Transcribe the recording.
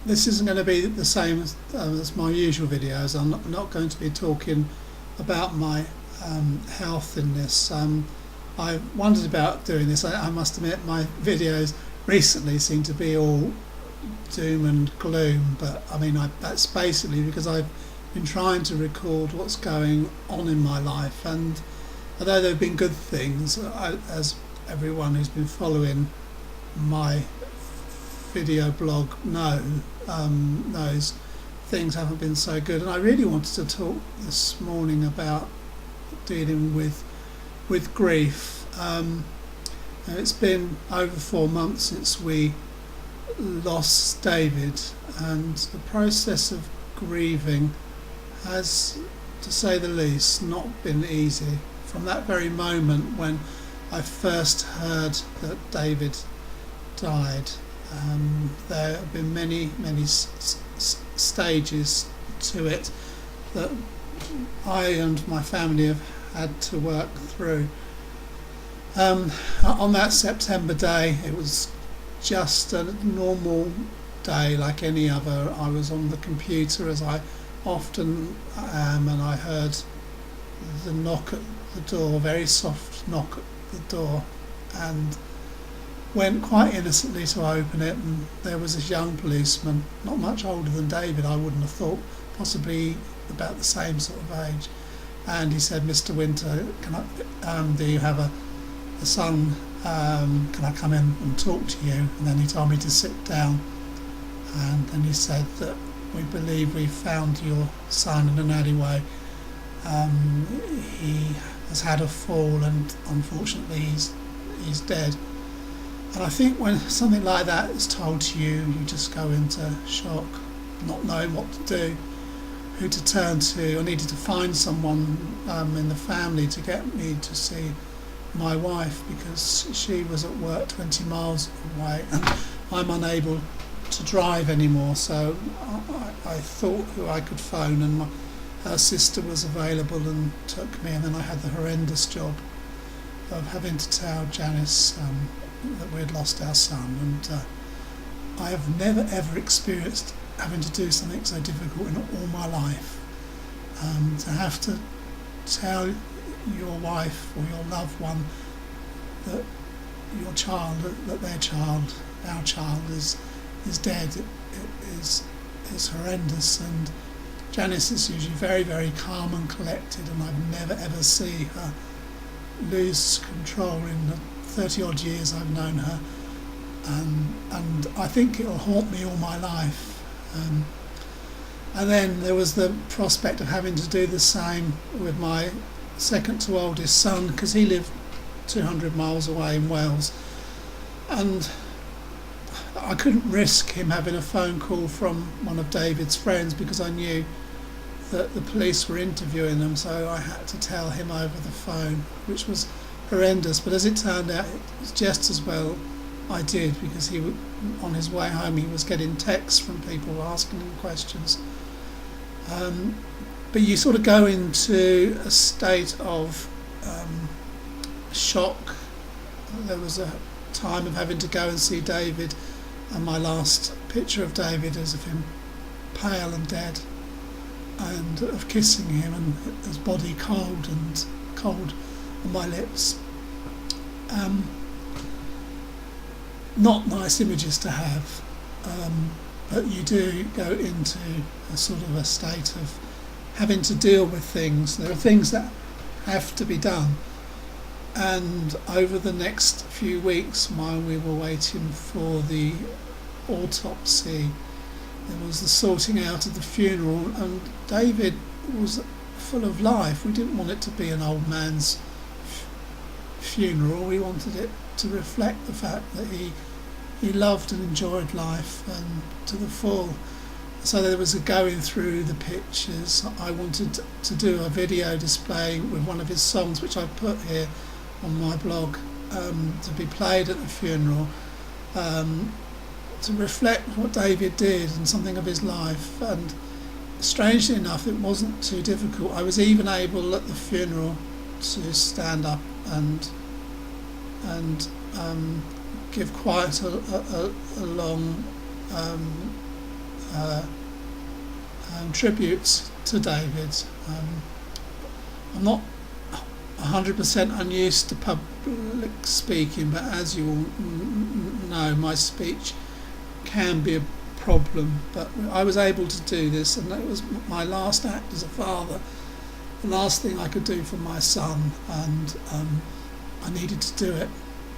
This isn't going to be the same as my usual videos. I'm not going to be talking about my health in this. I wondered about doing this. I must admit my videos recently seem to be all doom and gloom, but I mean that's basically because I've been trying to record what's going on in my life, and although there have been good things, as everyone who's been following my video blog knows, things haven't been so good. And I really wanted to talk this morning about dealing with grief. It's been over 4 months since we lost David, and the process of grieving has, to say the least, not been easy. From that very moment when I first heard that David died, there have been many stages to it that I and my family have had to work through. On that September day, it was just a normal day like any other. I was on the computer, as I often am, and I heard the knock at the door, very soft knock at the door, and went quite innocently to open it, and there was this young policeman, not much older than David, I wouldn't have thought, possibly about the same sort of age, and he said, "Mr. Winter, do you have a son? Can I come in and talk to you?" And then he told me to sit down, and then he said that we believe we found your son in an alleyway. He has had a fall, and unfortunately he's dead. And I think when something like that is told to you, you just go into shock, not knowing what to do, who to turn to. I needed to find someone in the family to get me to see my wife, because she was at work 20 miles away, and I'm unable to drive anymore. So I thought who I could phone, and her sister was available and took me, and then I had the horrendous job of having to tell Janice that we had lost our son. And I have never ever experienced having to do something so difficult in all my life. To have to tell your wife or your loved one that your child, that their child, our child is dead, it is horrendous. And Janice is usually very calm and collected, and I've never ever seen her lose control in the 30 odd years I've known her, and I think it'll haunt me all my life. And then there was the prospect of having to do the same with my second to oldest son, because he lived 200 miles away in Wales, and I couldn't risk him having a phone call from one of David's friends, because I knew that the police were interviewing them, so I had to tell him over the phone, which was horrendous. But as it turned out, it was just as well I did, because on his way home he was getting texts from people asking him questions. But you sort of go into a state of shock. There was a time of having to go and see David, and my last picture of David is of him pale and dead, and of kissing him and his body cold on my lips. Not nice images to have, but you do go into a sort of a state of having to deal with things. There are things that have to be done, and over the next few weeks while we were waiting for the autopsy, there was the sorting out of the funeral, and David was full of life. We didn't want it to be an old man's funeral. We wanted it to reflect the fact that he loved and enjoyed life, and to the full. So there was a going through the pictures. I wanted to do a video display with one of his songs, which I put here on my blog, to be played at the funeral, to reflect what David did and something of his life. And strangely enough, it wasn't too difficult. I was even able at the funeral to stand up and give quite a long tributes to David. I'm not 100% unused to public speaking, but as you all know, my speech can be a problem. But I was able to do this, and it was my last act as a father, the last thing I could do for my son, and I needed to do it.